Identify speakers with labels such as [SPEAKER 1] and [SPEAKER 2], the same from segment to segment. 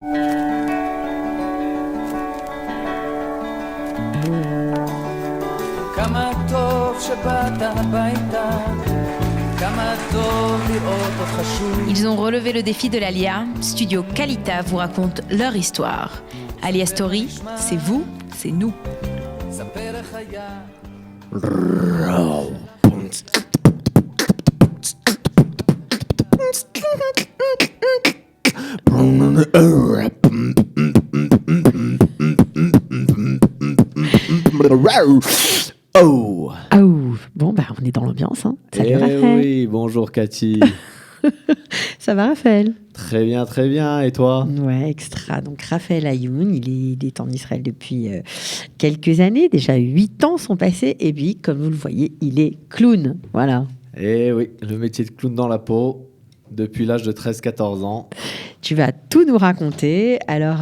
[SPEAKER 1] Ils ont relevé le défi de l'Alia. Studio Kalita vous raconte leur histoire. Alia Story, c'est vous, c'est nous.
[SPEAKER 2] Oh.
[SPEAKER 3] Bon, on est dans l'ambiance. Hein. Salut Raphaël.
[SPEAKER 2] Oui, bonjour Cathy.
[SPEAKER 3] Ça va Raphaël?
[SPEAKER 2] Très bien, très bien. Et toi?
[SPEAKER 3] Ouais, extra. Donc Raphaël Ayoun, il est en Israël depuis quelques années. Déjà 8 ans sont passés. Et puis, comme vous le voyez, il est clown. Voilà.
[SPEAKER 2] Eh oui, le métier de clown dans la peau depuis l'âge de 13-14 ans.
[SPEAKER 3] Tu vas tout nous raconter. Alors,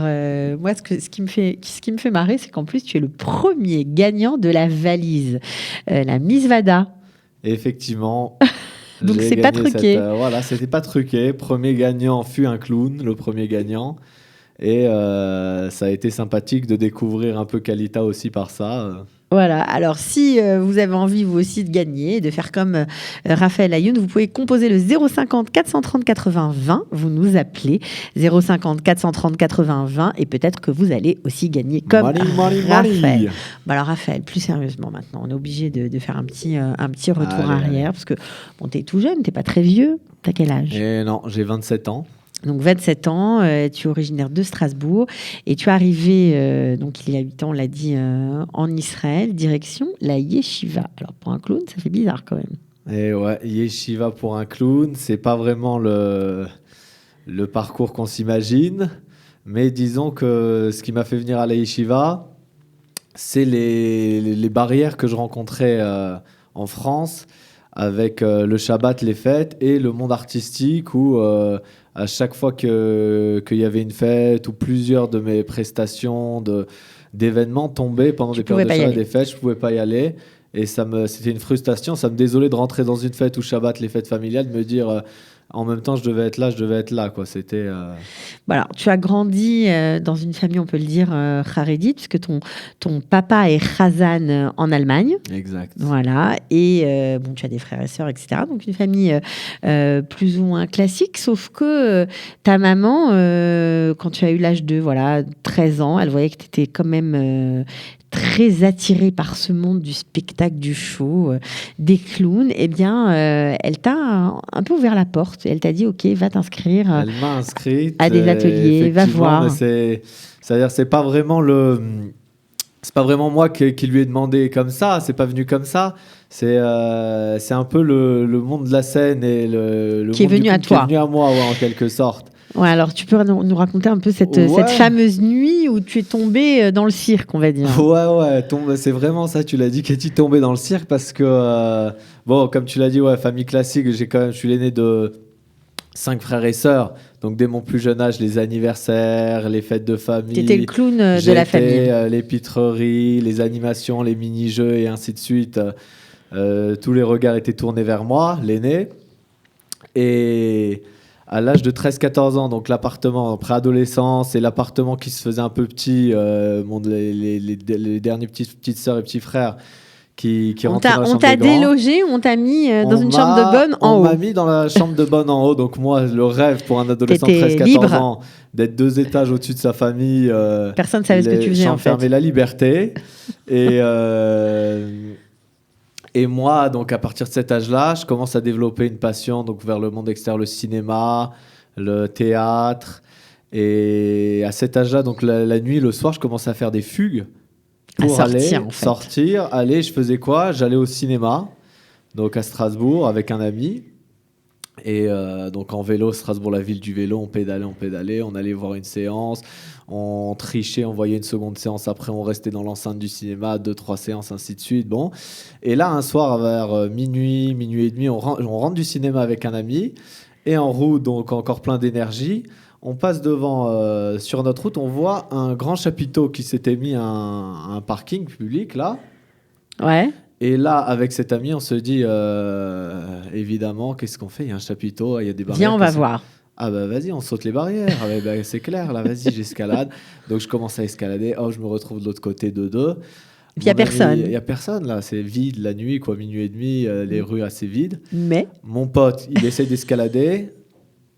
[SPEAKER 3] moi, ce qui me fait marrer, c'est qu'en plus, tu es le premier gagnant de la valise, la Miss Vada.
[SPEAKER 2] Effectivement.
[SPEAKER 3] Donc, c'est pas truqué.
[SPEAKER 2] Voilà, c'était pas truqué. Premier gagnant fut un clown, le premier gagnant. Et ça a été sympathique de découvrir un peu Kalita aussi par ça.
[SPEAKER 3] Voilà, alors si vous avez envie vous aussi de gagner, de faire comme Raphaël Ayoun, vous pouvez composer le 050 430 80 20, vous nous appelez 050 430 80 20 et peut-être que vous allez aussi gagner comme Raphaël. Bon alors Raphaël, plus sérieusement maintenant, on est obligé de faire un petit retour arrière parce que bon, t'es tout jeune, t'es pas très vieux, t'as quel âge?
[SPEAKER 2] Non, j'ai 27 ans.
[SPEAKER 3] Donc 27 ans, tu es originaire de Strasbourg et tu es arrivé, donc il y a 8 ans, on l'a dit, en Israël, direction la Yeshiva. Alors pour un clown, ça fait bizarre quand même.
[SPEAKER 2] Et ouais, Yeshiva pour un clown, c'est pas vraiment le parcours qu'on s'imagine, mais disons que ce qui m'a fait venir à la Yeshiva, c'est les barrières que je rencontrais en France avec le Shabbat, les fêtes et le monde artistique où à chaque fois qu'il y avait une fête ou plusieurs de mes prestations d'événements tombaient pendant des périodes de Shabbat, des fêtes, je ne pouvais pas y aller. Et c'était une frustration, ça me désolait de rentrer dans une fête ou Shabbat, les fêtes familiales, de me dire en même temps je devais être là, quoi. C'était.
[SPEAKER 3] Voilà, tu as grandi dans une famille, on peut le dire, Haredite, puisque ton papa est Chazan en Allemagne.
[SPEAKER 2] Exact.
[SPEAKER 3] Voilà, et bon, tu as des frères et sœurs, etc. Donc une famille plus ou moins classique, sauf que ta maman, quand tu as eu l'âge de 13 ans, elle voyait que tu étais quand même très attirée par ce monde du spectacle, du show, des clowns, eh bien, elle t'a un peu ouvert la porte. Elle t'a dit, OK, va t'inscrire
[SPEAKER 2] elle m'a inscrite
[SPEAKER 3] à des ateliers, va voir.
[SPEAKER 2] C'est-à-dire, c'est pas vraiment moi qui lui ai demandé comme ça, c'est pas venu comme ça. C'est un peu le monde de la scène et le
[SPEAKER 3] qui est venu à toi.
[SPEAKER 2] Qui est venu à moi, en quelque sorte.
[SPEAKER 3] Ouais, alors tu peux nous raconter un peu cette fameuse nuit où tu es tombé dans le cirque, on va dire.
[SPEAKER 2] Ouais, c'est vraiment ça, tu l'as dit, Cathy, tombé dans le cirque parce que, comme tu l'as dit, famille classique, je suis l'aîné de 5 frères et sœurs, donc dès mon plus jeune âge, les anniversaires, les fêtes de famille.
[SPEAKER 3] T'étais le clown de la famille.
[SPEAKER 2] Les pitreries, les animations, les mini-jeux et ainsi de suite. Tous les regards étaient tournés vers moi, l'aîné. Et à l'âge de 13-14 ans, donc l'appartement en préadolescence et l'appartement qui se faisait un peu petit, les derniers petites sœurs et petits frères qui rentraient dans la chambre des grands.
[SPEAKER 3] On t'a délogé ou on t'a mis dans une chambre de bonne en haut?
[SPEAKER 2] On m'a mis dans la chambre de bonne en haut. Donc moi, le rêve pour un adolescent de 13-14 ans, d'être 2 étages au-dessus de sa famille.
[SPEAKER 3] Personne ne savait ce que tu faisais en fait.
[SPEAKER 2] J'enfermais la liberté. Et moi, donc à partir de cet âge-là, je commence à développer une passion donc vers le monde extérieur, le cinéma, le théâtre. Et à cet âge-là, donc la nuit, le soir, je commence à faire des fugues pour sortir. Je faisais quoi? J'allais au cinéma, donc à Strasbourg avec un ami. Et donc en vélo, Strasbourg, la ville du vélo, on pédalait, on allait voir une séance, on trichait, on voyait une seconde séance, après on restait dans l'enceinte du cinéma, 2-3 séances, ainsi de suite. Bon. Et là, un soir, vers minuit et demi, on rentre du cinéma avec un ami, et en route, donc encore plein d'énergie, on passe devant, sur notre route, on voit un grand chapiteau qui s'était mis à un parking public, là.
[SPEAKER 3] Ouais.
[SPEAKER 2] Et là, avec cet ami, on se dit, évidemment, qu'est-ce qu'on fait? Il y a un chapiteau, il y a des barrières.
[SPEAKER 3] Viens, on va voir.
[SPEAKER 2] Ah bah vas-y, on saute les barrières. Ah bah, c'est clair, là, vas-y, j'escalade. Donc je commence à escalader. Oh, je me retrouve de l'autre côté de deux.
[SPEAKER 3] Puis il n'y a personne.
[SPEAKER 2] Il n'y a personne là, c'est vide la nuit, quoi, minuit et demi, les rues assez vides.
[SPEAKER 3] Mais
[SPEAKER 2] Mon pote, il essaie d'escalader,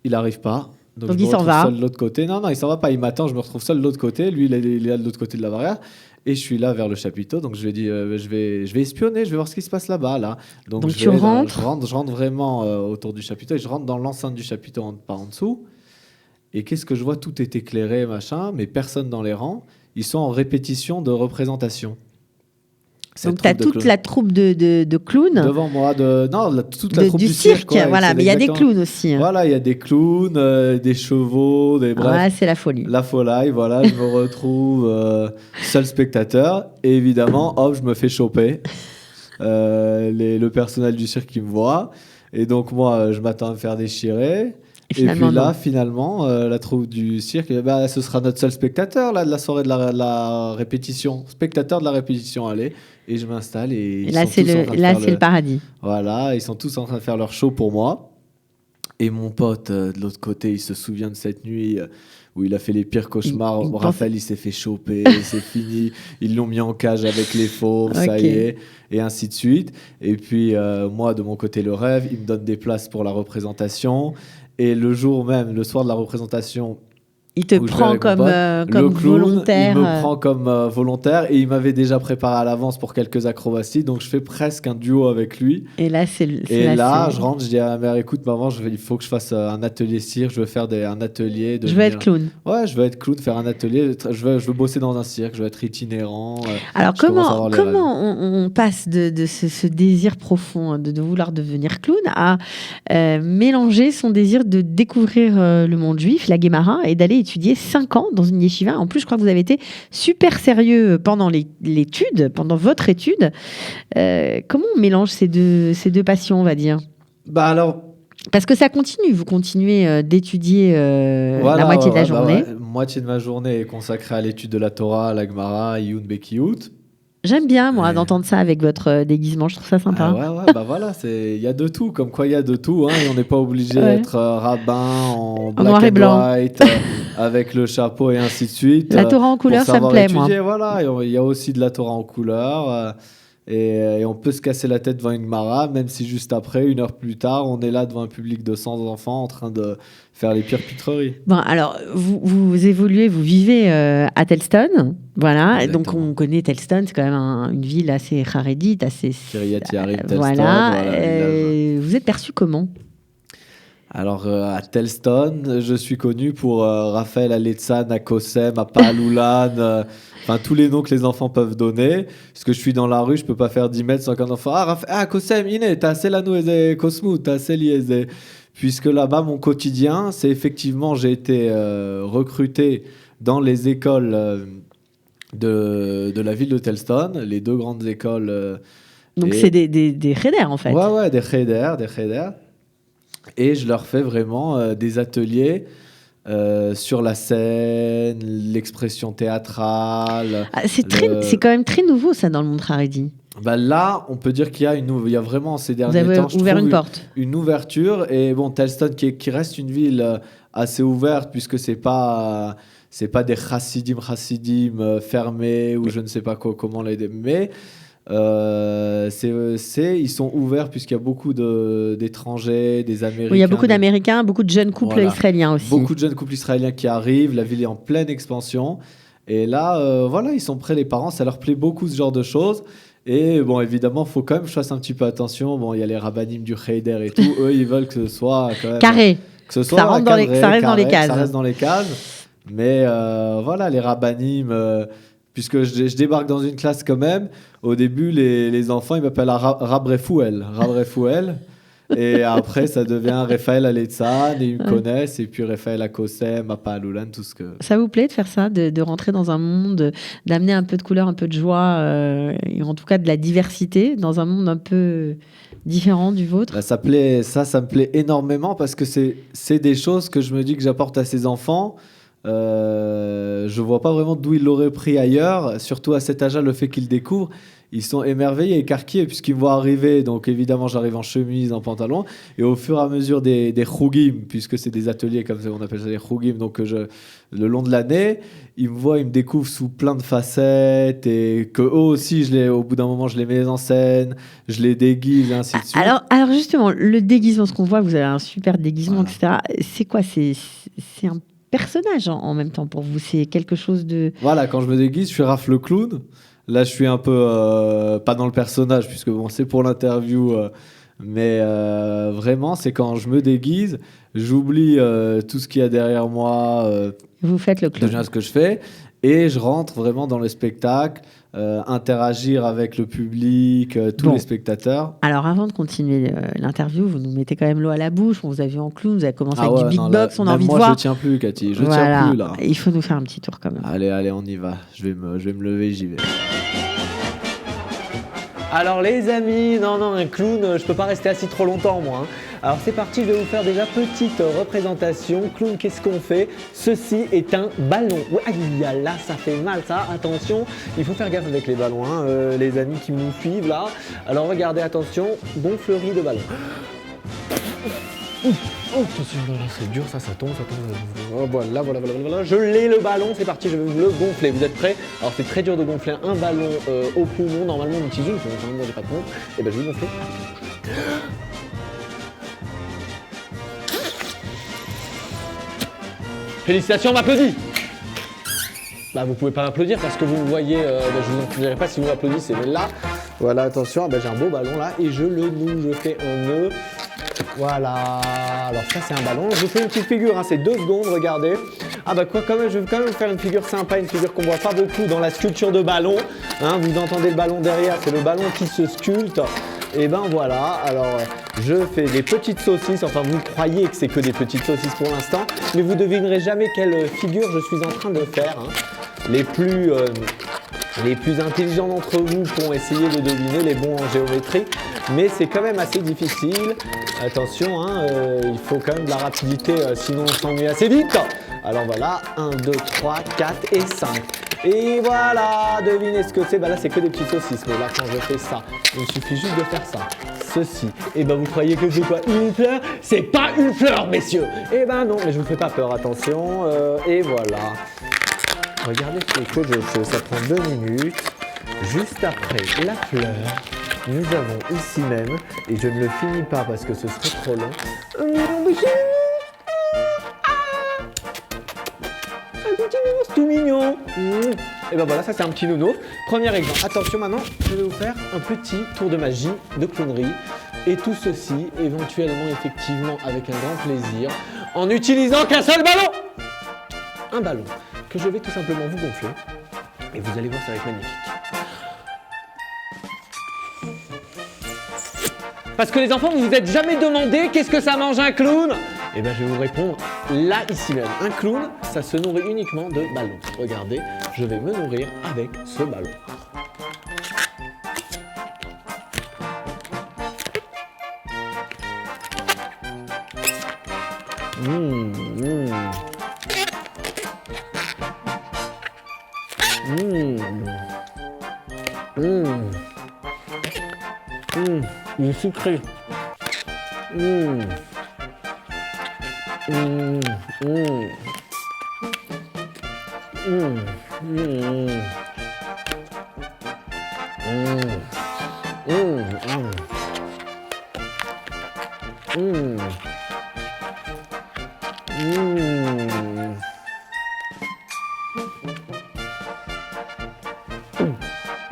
[SPEAKER 2] il n'arrive pas.
[SPEAKER 3] Donc
[SPEAKER 2] je me
[SPEAKER 3] il s'en
[SPEAKER 2] retrouve
[SPEAKER 3] va.
[SPEAKER 2] seul de l'autre côté. Non, il s'en va pas, il m'attend, je me retrouve seul de l'autre côté. Lui, il est là de l'autre côté de la barrière. Et je suis là vers le chapiteau, donc je lui ai dit, je vais espionner, je vais voir ce qui se passe là-bas. Là.
[SPEAKER 3] Donc
[SPEAKER 2] je
[SPEAKER 3] tu
[SPEAKER 2] vais,
[SPEAKER 3] rentres.
[SPEAKER 2] je rentre vraiment autour du chapiteau et je rentre dans l'enceinte du chapiteau par en dessous. Et qu'est-ce que je vois? Tout est éclairé, machin, mais personne dans les rangs. Ils sont en répétition de représentation.
[SPEAKER 3] Donc tu as toute la troupe de clowns.
[SPEAKER 2] Devant moi, toute la troupe
[SPEAKER 3] du cirque.
[SPEAKER 2] Ouais,
[SPEAKER 3] voilà, mais il y a des clowns aussi. Hein.
[SPEAKER 2] Voilà, il y a des clowns, des chevaux, bref.
[SPEAKER 3] Ah, c'est la folie.
[SPEAKER 2] La folie, voilà, je me retrouve seul spectateur. Et évidemment, hop, je me fais choper. Le personnel du cirque qui me voit. Et donc, moi, je m'attends à me faire déchirer. Et puis là, finalement, la troupe du cirque, ce sera notre seul spectateur là, de la soirée de la répétition. Spectateur de la répétition, allez. Et je m'installe. Et
[SPEAKER 3] là, c'est le paradis.
[SPEAKER 2] Voilà, ils sont tous en train de faire leur show pour moi. Et mon pote, de l'autre côté, il se souvient de cette nuit où il a fait les pires cauchemars. Raphaël, il s'est fait choper, c'est fini. Ils l'ont mis en cage avec les fauves, ça y est, et ainsi de suite. Et puis, moi, de mon côté, le rêve, il me donne des places pour la représentation. Et le jour même, le soir de la représentation,
[SPEAKER 3] il te prend comme volontaire.
[SPEAKER 2] Il me prend comme volontaire et il m'avait déjà préparé à l'avance pour quelques acrobaties, donc je fais presque un duo avec lui.
[SPEAKER 3] Et là,
[SPEAKER 2] je rentre, je dis à ma mère, écoute maman, il faut que je fasse un atelier cirque, je veux faire un atelier.
[SPEAKER 3] Je veux être clown.
[SPEAKER 2] Ouais, je veux être clown, faire un atelier, je veux bosser dans un cirque, je veux être itinérant.
[SPEAKER 3] Alors comment on passe de ce désir profond de vouloir devenir clown à mélanger son désir de découvrir le monde juif, la Guémara, et d'aller étudié 5 ans dans une yeshiva. En plus, je crois que vous avez été super sérieux pendant pendant votre étude. Comment on mélange ces deux passions, on va dire? Parce que ça continue. Vous continuez d'étudier la moitié de la journée.
[SPEAKER 2] Moitié de ma journée est consacrée à l'étude de la Torah, la Gemara, Iyun Bekiyut.
[SPEAKER 3] J'aime bien, moi, d'entendre ça avec votre déguisement. Je trouve ça sympa.
[SPEAKER 2] Voilà, il y a de tout. Comme quoi, il y a de tout. Hein, et on n'est pas obligé d'être rabbin en black
[SPEAKER 3] noir et blanc.
[SPEAKER 2] White, avec le chapeau et ainsi de suite.
[SPEAKER 3] La Torah en couleur, ça me plaît, moi.
[SPEAKER 2] Voilà, il y a aussi de la Torah en couleur. Et on peut se casser la tête devant une Gemara, même si juste après, 1 heure plus tard, on est là devant un public de 100 enfants en train de faire les pires pitreries.
[SPEAKER 3] Bon, alors, vous évoluez, vous vivez à Telston, voilà.
[SPEAKER 2] Exactement.
[SPEAKER 3] Donc on connaît Telston, c'est quand même une ville assez charédite, assez...
[SPEAKER 2] Kiryat Yearim, Telston.
[SPEAKER 3] Voilà. Vous êtes perçu comment ?
[SPEAKER 2] Alors, à Telston, je suis connu pour Raphaël Aletzan, à Kosem, à Pahaloulan, tous les noms que les enfants peuvent donner. Parce que je suis dans la rue, je peux pas faire 10 mètres sans qu'un enfant... Kosem, Ine, t'as Selano Eze Kosmou, t'as Seli Eze. Puisque là-bas, mon quotidien, c'est effectivement, j'ai été recruté dans les écoles de la ville de Telston, les 2 grandes écoles.
[SPEAKER 3] Donc, c'est des cheder, en fait.
[SPEAKER 2] Ouais, des cheder. Et je leur fais vraiment des ateliers sur la scène, l'expression théâtrale.
[SPEAKER 3] C'est quand même très nouveau, ça, dans le monde haredi.
[SPEAKER 2] Là, on peut dire qu'il y a vraiment ces derniers temps,
[SPEAKER 3] ouvert une porte.
[SPEAKER 2] Une ouverture. Et bon, Telston qui reste une ville assez ouverte, puisque c'est pas des chassidim fermés ou je ne sais pas comment les... Mais ils sont ouverts puisqu'il y a beaucoup d'étrangers, des Américains.
[SPEAKER 3] Oui, il y a beaucoup d'Américains, beaucoup de jeunes couples israéliens aussi.
[SPEAKER 2] Beaucoup de jeunes couples israéliens qui arrivent. La ville est en pleine expansion. Et là, ils sont prêts, les parents. Ça leur plaît beaucoup, ce genre de choses. Et bon, évidemment, il faut quand même que je fasse un petit peu attention. Bon, il y a les rabbinim du Heider et tout. Eux, ils veulent que ce soit quand même...
[SPEAKER 3] Carré.
[SPEAKER 2] Que ce soit
[SPEAKER 3] ça reste dans les cases.
[SPEAKER 2] Ça reste dans les cases. Mais les rabbinim... puisque je débarque dans une classe quand même, au début, les enfants, ils m'appellent Rabrefouel. Et après, ça devient Raphaël Aletzan, et ils me connaissent. Et puis Raphaël Akosem, Pahaloulan, tout ce que...
[SPEAKER 3] Ça vous plaît de faire ça, de rentrer dans un monde, d'amener un peu de couleur, un peu de joie, et en tout cas de la diversité, dans un monde un peu différent du vôtre?
[SPEAKER 2] Ça me plaît énormément, parce que c'est des choses que je me dis que j'apporte à ces enfants, Je vois pas vraiment d'où ils l'auraient pris ailleurs. Surtout à cet âge-là, le fait qu'ils le découvrent, ils sont émerveillés, écarquillés, puisqu'ils me voient arriver. Donc évidemment, j'arrive en chemise, en pantalon. Et au fur et à mesure des chougim, puisque c'est des ateliers comme ça, on appelle ça des chougim, donc le long de l'année, ils me voient, ils me découvrent sous plein de facettes. Et que eux aussi, au bout d'un moment, je les mets en scène, je les déguise, et ainsi de suite.
[SPEAKER 3] Alors justement, le déguisement, ce qu'on voit, vous avez un super déguisement,
[SPEAKER 2] Voilà.
[SPEAKER 3] etc. C'est quoi? C'est un personnage en même temps pour vous? C'est quelque chose de...
[SPEAKER 2] Voilà, quand je me déguise, je suis Raph le clown. Là, je suis un peu pas dans le personnage, puisque bon, c'est pour l'interview. Mais vraiment, c'est quand je me déguise, j'oublie tout ce qu'il y a derrière moi,
[SPEAKER 3] Vous faites le clown.
[SPEAKER 2] déjà ce que je fais, et je rentre vraiment dans le spectacle, interagir avec le public, tous
[SPEAKER 3] Bon.
[SPEAKER 2] les spectateurs.
[SPEAKER 3] Alors, avant de continuer l'interview, vous nous mettez quand même l'eau à la bouche. On vous a vu en clown, vous avez commencé avec du
[SPEAKER 2] ouais,
[SPEAKER 3] big
[SPEAKER 2] non, là,
[SPEAKER 3] box, on a
[SPEAKER 2] même
[SPEAKER 3] envie
[SPEAKER 2] moi,
[SPEAKER 3] de voir.
[SPEAKER 2] je tiens plus, Cathy, je
[SPEAKER 3] Voilà.
[SPEAKER 2] tiens plus là.
[SPEAKER 3] Il faut nous faire un petit tour quand même.
[SPEAKER 2] Allez, on y va. Je vais me lever, j'y vais.
[SPEAKER 4] Alors les amis, non, un clown, je peux pas rester assis trop longtemps moi. Hein. Alors c'est parti, je vais vous faire déjà petite représentation. Clown, qu'est-ce qu'on fait? Ceci est un ballon. Ouais, aïe, là ça fait mal ça, attention, il faut faire gaffe avec les ballons, hein, les amis qui nous suivent là. Alors regardez, attention, gonflerie de ballon. Oh, attention, c'est dur, ça tombe. Oh, voilà. Je l'ai le ballon, c'est parti, je vais vous le gonfler. Vous êtes prêts? Alors c'est très dur de gonfler un ballon au poumon. Normalement on utilise une pompe, hein. Moi j'ai pas de pompe. Et ben je vais le gonfler. Félicitations, on m'applaudit. Bah vous pouvez pas m'applaudir parce que vous me voyez, je vous en dirai pas si vous m'applaudissez, mais là, voilà, attention, j'ai un beau ballon là et je le noue, je fais un nœud. Voilà, alors ça c'est un ballon, je vous fais une petite figure, hein, c'est 2 secondes, regardez. Ah bah quoi, quand même, je vais quand même faire une figure sympa, une figure qu'on voit pas beaucoup dans la sculpture de ballon. Hein, vous entendez le ballon derrière, c'est le ballon qui se sculpte. Et ben voilà, alors je fais des petites saucisses, enfin vous croyez que c'est que des petites saucisses pour l'instant, mais vous devinerez jamais quelle figure je suis en train de faire. Hein. Les plus intelligents d'entre vous pourront essayer de deviner, les bons en géométrie, mais c'est quand même assez difficile. Attention, hein, il faut quand même de la rapidité, sinon on s'ennuie assez vite. Alors voilà, 1, 2, 3, 4 et 5. Et voilà, devinez ce que c'est. Bah là, c'est que des petites saucisses. Mais là, quand je fais ça, il me suffit juste de faire ça. Ceci. Et ben, vous croyez que c'est quoi? Une fleur? C'est pas une fleur, messieurs. Et ben non, mais je vous fais pas peur. Attention. Et voilà. Regardez ce que je fais. Ça prend 2 minutes. Juste après la fleur, nous avons ici même, et je ne le finis pas parce que ce serait trop long. C'est tout mignon. Et ben voilà, ça c'est un petit nounours. Premier exemple. Attention, maintenant, je vais vous faire un petit tour de magie, de clownerie. Et tout ceci, éventuellement, effectivement, avec un grand plaisir, en utilisant qu'un seul ballon. Un ballon que je vais tout simplement vous gonfler. Et vous allez voir, ça va être magnifique. Parce que les enfants, vous vous êtes jamais demandé qu'est-ce que ça mange un clown? Eh bien, je vais vous répondre là, ici même. Un clown, ça se nourrit uniquement de ballons. Regardez, je vais me nourrir avec ce ballon. Il est sucré.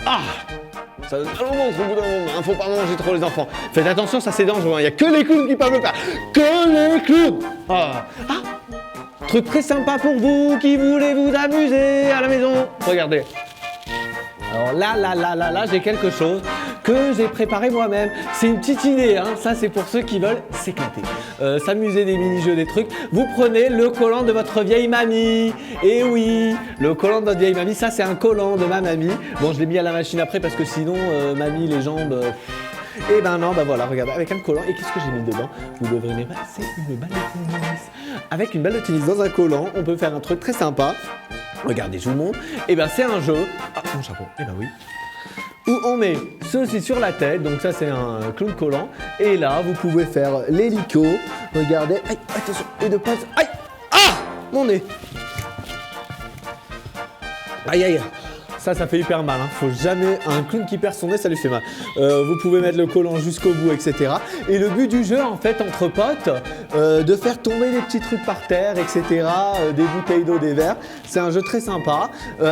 [SPEAKER 4] Ah! Ça donne mal au ventre au bout d'un moment, hein, faut pas manger trop les enfants. Faites attention, ça c'est dangereux, il n'y a que les clowns qui peuvent le faire. Que les clowns! Ah! Truc très sympa pour vous qui voulez vous amuser à la maison. Regardez. Alors là, j'ai quelque chose que j'ai préparé moi-même. C'est une petite idée, hein. Ça c'est pour ceux qui veulent s'éclater. S'amuser des mini-jeux, des trucs. Vous prenez le collant de votre vieille mamie. Et oui, le collant de votre vieille mamie, ça c'est un collant de ma mamie. Bon, je l'ai mis à la machine après parce que sinon, mamie, les jambes... Et ben non, bah voilà, regardez, avec un collant. Et qu'est-ce que j'ai mis dedans? Vous devrez aimer, c'est une balle de tennis. Avec une balle de tennis dans un collant, on peut faire un truc très sympa. Regardez, je vous montre. Et ben c'est un jeu. Ah, mon chapeau. Et ben oui. Où on met ceci sur la tête, donc ça c'est un clown collant. Et là, vous pouvez faire l'hélico. Regardez, aïe, attention, et de passe. Aïe, ah, mon nez. Aïe, aïe. Ça fait hyper mal, hein. Faut jamais, un clown qui perd son nez, ça lui fait mal. Vous pouvez mettre le collant jusqu'au bout, etc. Et le but du jeu, en fait, entre potes, de faire tomber des petits trucs par terre, etc. Des bouteilles d'eau, des verres. C'est un jeu très sympa.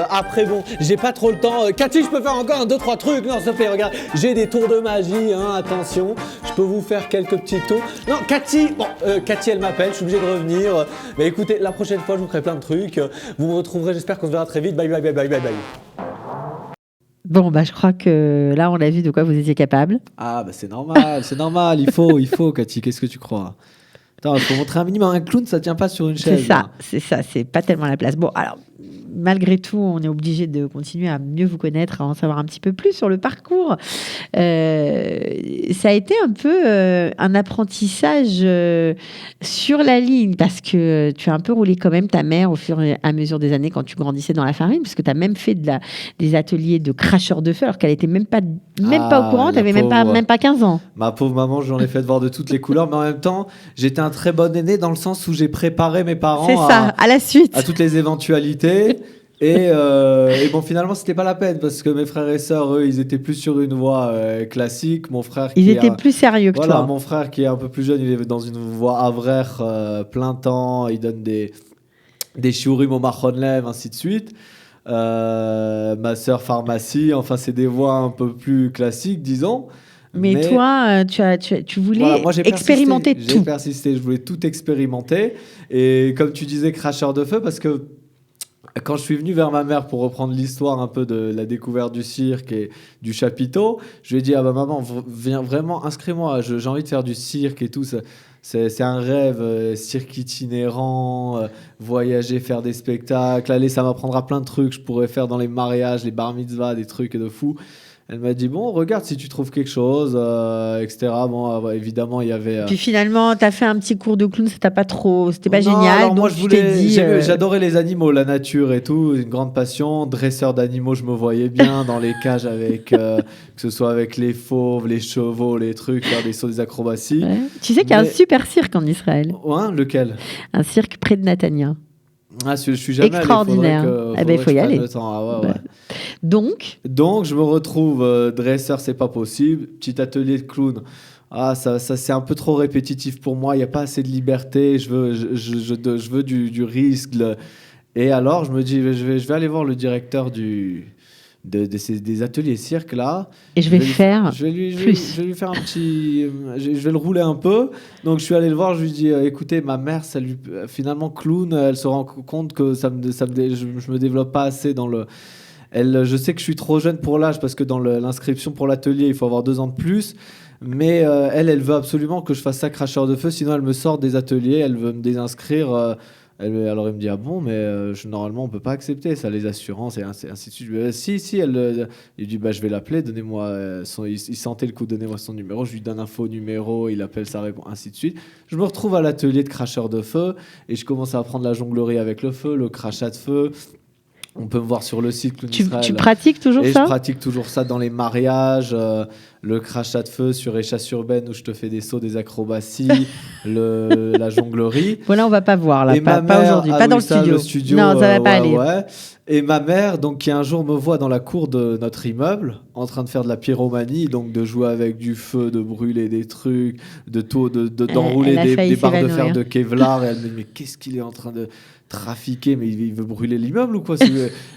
[SPEAKER 4] Après, bon, j'ai pas trop le temps. Cathy, je peux faire encore 2-3 trucs. Non, s'il te plaît, regarde, j'ai des tours de magie, hein, attention. Je peux vous faire quelques petits tours. Non, Cathy, bon, Cathy, elle m'appelle, je suis obligé de revenir. Mais écoutez, la prochaine fois, je vous ferai plein de trucs. Vous me retrouverez, j'espère qu'on se verra très vite. Bye, bye, bye, bye, bye, bye.
[SPEAKER 3] Bon, bah, je crois que là, on a vu de quoi vous étiez capable.
[SPEAKER 2] Ah, bah c'est normal, il faut, Cathy, qu'est-ce que tu crois? Attends, il faut montrer un minimum. Un clown, ça tient pas sur une chaise.
[SPEAKER 3] C'est ça, c'est pas tellement la place. Bon, alors, malgré tout, on est obligé de continuer à mieux vous connaître, à en savoir un petit peu plus sur le parcours. Ça a été un peu un apprentissage sur la ligne, parce que tu as un peu roulé quand même ta mère au fur et à mesure des années quand tu grandissais dans la farine, parce que tu as même fait des ateliers de cracheurs de feu, alors qu'elle était même pas au courant, tu n'avais même pas 15 ans.
[SPEAKER 2] Ma pauvre maman, j'en ai fait de voir de toutes les couleurs, mais en même temps, j'étais un très bon aîné dans le sens où j'ai préparé mes parents
[SPEAKER 3] à la suite,
[SPEAKER 2] à toutes les éventualités. Et bon, finalement, c'était pas la peine parce que mes frères et sœurs, eux, ils étaient plus sur une voie classique. Mon frère,
[SPEAKER 3] ils étaient plus sérieux que toi.
[SPEAKER 2] Voilà, mon frère qui est un peu plus jeune, il est dans une voie avraire plein temps. Il donne des shiurim au Mahon-Lev, ainsi de suite. Ma sœur, pharmacie. Enfin, c'est des voies un peu plus classiques, disons.
[SPEAKER 3] Mais toi, tu voulais moi, expérimenter tout.
[SPEAKER 2] J'ai persisté, je voulais tout expérimenter. Et comme tu disais, cracheur de feu, parce que quand je suis venu vers ma mère pour reprendre l'histoire un peu de la découverte du cirque et du chapiteau, je lui ai dit, ah bah maman, viens vraiment, inscris-moi, j'ai envie de faire du cirque et tout. C'est un rêve, cirque itinérant, voyager, faire des spectacles. Allez, ça m'apprendra plein de trucs, je pourrais faire dans les mariages, les bar mitzvahs, des trucs de fou. Elle m'a dit, bon, regarde si tu trouves quelque chose, etc. Bon, évidemment, il y avait...
[SPEAKER 3] Puis finalement, tu as fait un petit cours de clown, c'était pas génial.
[SPEAKER 2] Alors
[SPEAKER 3] donc
[SPEAKER 2] moi, j'adorais les animaux, la nature et tout, une grande passion. Dresseur d'animaux, je me voyais bien dans les cages avec, que ce soit avec les fauves, les chevaux, les trucs, faire des sauts, des acrobaties.
[SPEAKER 3] Ouais. Tu sais qu'il y a un super cirque en Israël.
[SPEAKER 2] Ouais, lequel?
[SPEAKER 3] Un cirque près de Netanya.
[SPEAKER 2] Ah, je suis jamais
[SPEAKER 3] extraordinaire.
[SPEAKER 2] Il
[SPEAKER 3] faut y aller.
[SPEAKER 2] Ouais.
[SPEAKER 3] Donc,
[SPEAKER 2] je me retrouve dresseur, c'est pas possible. Petit atelier de clown. Ah, ça c'est un peu trop répétitif pour moi. Il y a pas assez de liberté. Je veux du risque. Et alors, je me dis, je vais aller voir le directeur des ateliers cirque là.
[SPEAKER 3] Et je vais lui faire un
[SPEAKER 2] petit, je vais le rouler un peu. Donc je suis allé le voir, je lui dis écoutez, ma mère, finalement clown, elle se rend compte que je me développe pas assez dans le. Je sais que je suis trop jeune pour l'âge parce que dans l'inscription pour l'atelier, il faut avoir 2 ans de plus. Mais elle veut absolument que je fasse ça cracheur de feu, sinon elle me sort des ateliers, elle veut me désinscrire. Alors il me dit ah bon, mais normalement on peut pas accepter ça, les assurances et ainsi de suite. Si il dit bah je vais l'appeler, donnez-moi il sentait le coup, donnez-moi son numéro, je lui donne un faux numéro, il appelle, ça répond, ainsi de suite. Je me retrouve à l'atelier de cracheur de feu et je commence à apprendre la jonglerie avec le feu, le crachat de feu. On peut me voir sur le site Clown Israël.
[SPEAKER 3] Tu pratiques toujours ça?
[SPEAKER 2] Je pratique toujours ça dans les mariages, le crachat de feu sur échasse urbaine où je te fais des sauts, des acrobaties, la jonglerie.
[SPEAKER 3] Voilà, on va pas voir là, pas aujourd'hui, pas dans le studio. Non, ça va pas aller.
[SPEAKER 2] Ouais. Et ma mère, donc, qui un jour me voit dans la cour de notre immeuble, en train de faire de la pyromanie, donc de jouer avec du feu, de brûler des trucs, d'enrouler des barres de fer de Kevlar. Et elle me dit mais qu'est-ce qu'il est en train de trafiquer, mais il veut brûler l'immeuble ou quoi?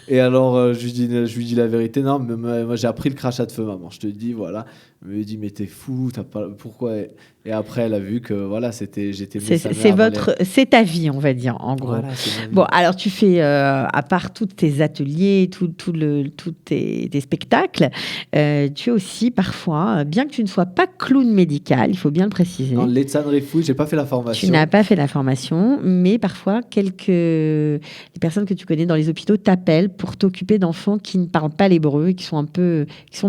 [SPEAKER 2] Et alors je lui dis la vérité, non, mais moi j'ai appris le crachat de feu, maman, je te dis, voilà. Elle me dit mais t'es fou, pourquoi? Et après elle a vu que voilà, c'est
[SPEAKER 3] ta vie, on va dire, en gros. Voilà, bon, alors tu fais à part tous tes ateliers, tous tes spectacles, tu es aussi parfois, bien que tu ne sois pas clown médical, il faut bien le préciser.
[SPEAKER 2] Non, l'Etzan Refoui, j'ai pas fait la formation.
[SPEAKER 3] Tu n'as pas fait la formation, mais parfois les personnes que tu connais dans les hôpitaux t'appellent pour t'occuper d'enfants qui ne parlent pas l'hébreu et qui sont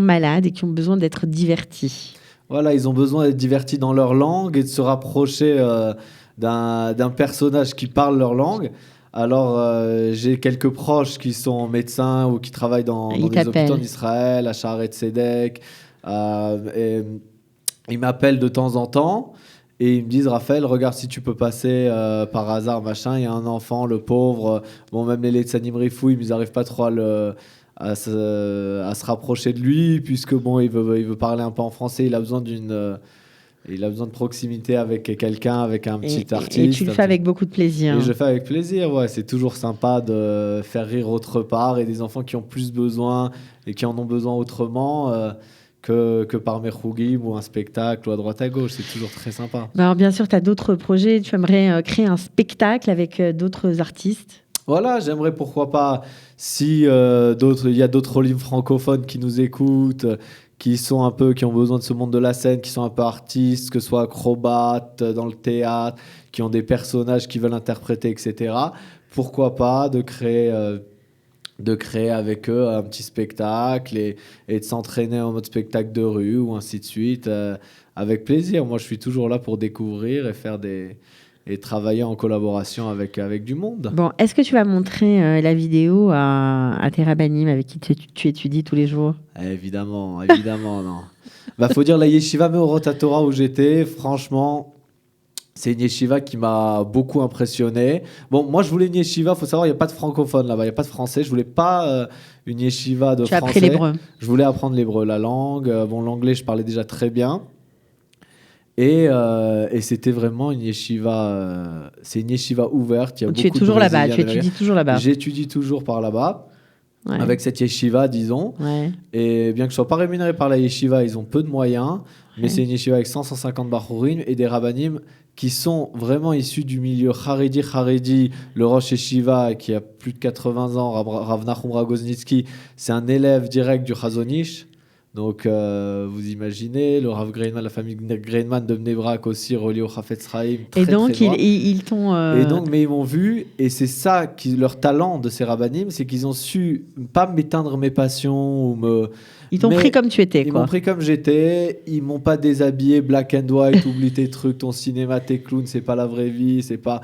[SPEAKER 3] malades et qui ont besoin d'être divertis.
[SPEAKER 2] Voilà, ils ont besoin d'être divertis dans leur langue et de se rapprocher d'un personnage qui parle leur langue. Alors, j'ai quelques proches qui sont médecins ou qui travaillent dans
[SPEAKER 3] Ils
[SPEAKER 2] des
[SPEAKER 3] t'appellent.
[SPEAKER 2] hôpitaux en Israël, à Shaare Tzedek. Et ils m'appellent de temps en temps et ils me disent, Raphaël, regarde si tu peux passer par hasard, machin. Il y a un enfant, le pauvre. Bon, même les Letzanim Rifoui, ils n'arrivent pas trop à se rapprocher de lui, puisque bon, il veut parler un peu en français. Il a besoin de proximité avec quelqu'un, avec un petit artiste.
[SPEAKER 3] Et tu le fais avec beaucoup de plaisir.
[SPEAKER 2] Et je le fais avec plaisir, ouais. C'est toujours sympa de faire rire autre part et des enfants qui ont plus besoin et qui en ont besoin autrement que par Merhougim ou un spectacle ou à droite à gauche. C'est toujours très sympa.
[SPEAKER 3] Alors, bien sûr, tu as d'autres projets. Tu aimerais créer un spectacle avec d'autres artistes.
[SPEAKER 2] Voilà, j'aimerais pourquoi pas, si il y a d'autres Olim francophones qui nous écoutent, qui ont besoin de ce monde de la scène, qui sont un peu artistes, que ce soit acrobates dans le théâtre, qui ont des personnages qui veulent interpréter, etc. Pourquoi pas de créer avec eux un petit spectacle et de s'entraîner en mode spectacle de rue ou ainsi de suite, avec plaisir. Moi, je suis toujours là pour découvrir et travailler en collaboration avec du monde.
[SPEAKER 3] Bon, est-ce que tu vas montrer la vidéo à tes rabbinim avec qui tu étudies tous les jours?
[SPEAKER 2] Évidemment, non. Faut dire la yeshiva Meorot HaTorah où j'étais, franchement, c'est une yeshiva qui m'a beaucoup impressionné. Bon, moi, je voulais une yeshiva, il faut savoir, il n'y a pas de francophone là-bas, il n'y a pas de français. Je voulais pas une yeshiva de
[SPEAKER 3] Tu as
[SPEAKER 2] français.
[SPEAKER 3] appris l'hébreu.
[SPEAKER 2] Je voulais apprendre l'hébreu, la langue. L'anglais, je parlais déjà très bien. Et c'était vraiment une yeshiva. C'est une yeshiva ouverte. Il y a
[SPEAKER 3] Tu es
[SPEAKER 2] beaucoup
[SPEAKER 3] toujours
[SPEAKER 2] de
[SPEAKER 3] là-bas,
[SPEAKER 2] Brésiliens
[SPEAKER 3] tu étudies toujours là-bas.
[SPEAKER 2] J'étudie toujours par là-bas,
[SPEAKER 3] Ouais.
[SPEAKER 2] avec cette yeshiva, disons.
[SPEAKER 3] Ouais.
[SPEAKER 2] Et bien que je ne sois pas rémunéré par la yeshiva, ils ont peu de moyens. Mais
[SPEAKER 3] Ouais.
[SPEAKER 2] c'est une yeshiva avec 150 bachurim et des rabbanim qui sont vraiment issus du milieu Haredi. Le Rosh Yeshiva, qui a plus de 80 ans, Rav Nachum Ragoznitsky, c'est un élève direct du Chazon Ish. Donc, vous imaginez, le Rav Greinman, la famille Greinman de Bnei Brak aussi, relié au Chafetz Chaim.
[SPEAKER 3] Et donc, ils t'ont...
[SPEAKER 2] Et donc, mais ils m'ont vu, et c'est ça, leur talent de ces rabbanim, c'est qu'ils ont su pas m'éteindre mes passions ou me...
[SPEAKER 3] Ils t'ont
[SPEAKER 2] Mais
[SPEAKER 3] pris comme tu étais,
[SPEAKER 2] Ils
[SPEAKER 3] quoi.
[SPEAKER 2] m'ont pris comme j'étais, ils m'ont pas déshabillé black and white, oublie tes trucs, ton cinéma, tes clowns, c'est pas la vraie vie, c'est pas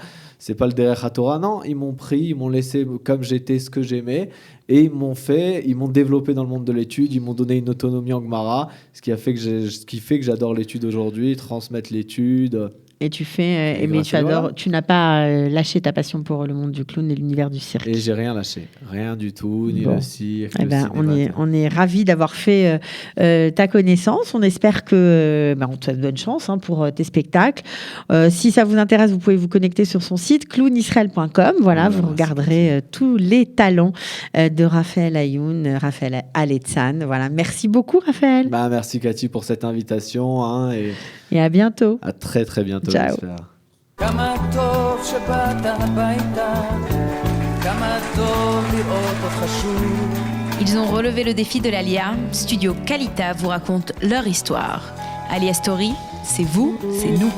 [SPEAKER 2] le Derech HaTorah. Non, ils m'ont pris, ils m'ont laissé comme j'étais, ce que j'aimais, et ils m'ont développé dans le monde de l'étude, ils m'ont donné une autonomie en Gemara, ce qui fait que j'adore l'étude aujourd'hui, transmettre l'étude.
[SPEAKER 3] Et tu fais...
[SPEAKER 2] Et
[SPEAKER 3] mais
[SPEAKER 2] grâce à
[SPEAKER 3] tu adores...
[SPEAKER 2] voilà.
[SPEAKER 3] Tu n'as pas lâché ta passion pour le monde du clown et l'univers du cirque.
[SPEAKER 2] Et j'ai rien lâché, rien du tout, ni
[SPEAKER 3] Bon.
[SPEAKER 2] le cirque,
[SPEAKER 3] Eh
[SPEAKER 2] le
[SPEAKER 3] ben,
[SPEAKER 2] cinéma.
[SPEAKER 3] on est ravis d'avoir fait ta connaissance. On espère que on te donne chance pour tes spectacles. Si ça vous intéresse, vous pouvez vous connecter sur son site clownisrael.com. Voilà,
[SPEAKER 2] Voilà,
[SPEAKER 3] vous regarderez tous les talents de Raphaël Ayoun, Raphaël Aletzan. Voilà, merci beaucoup Raphaël.
[SPEAKER 2] Merci Cathy pour cette invitation, et
[SPEAKER 3] Et à bientôt.
[SPEAKER 2] à très très bientôt,
[SPEAKER 3] Ciao.
[SPEAKER 2] j'espère.
[SPEAKER 5] כמה טוב שבאת הביתה, כמה טוב לראות אותך שוב.
[SPEAKER 1] Ils ont relevé le défi de l'Alia. Studio Kalita vous raconte leur histoire. Alia Story, c'est vous, c'est nous.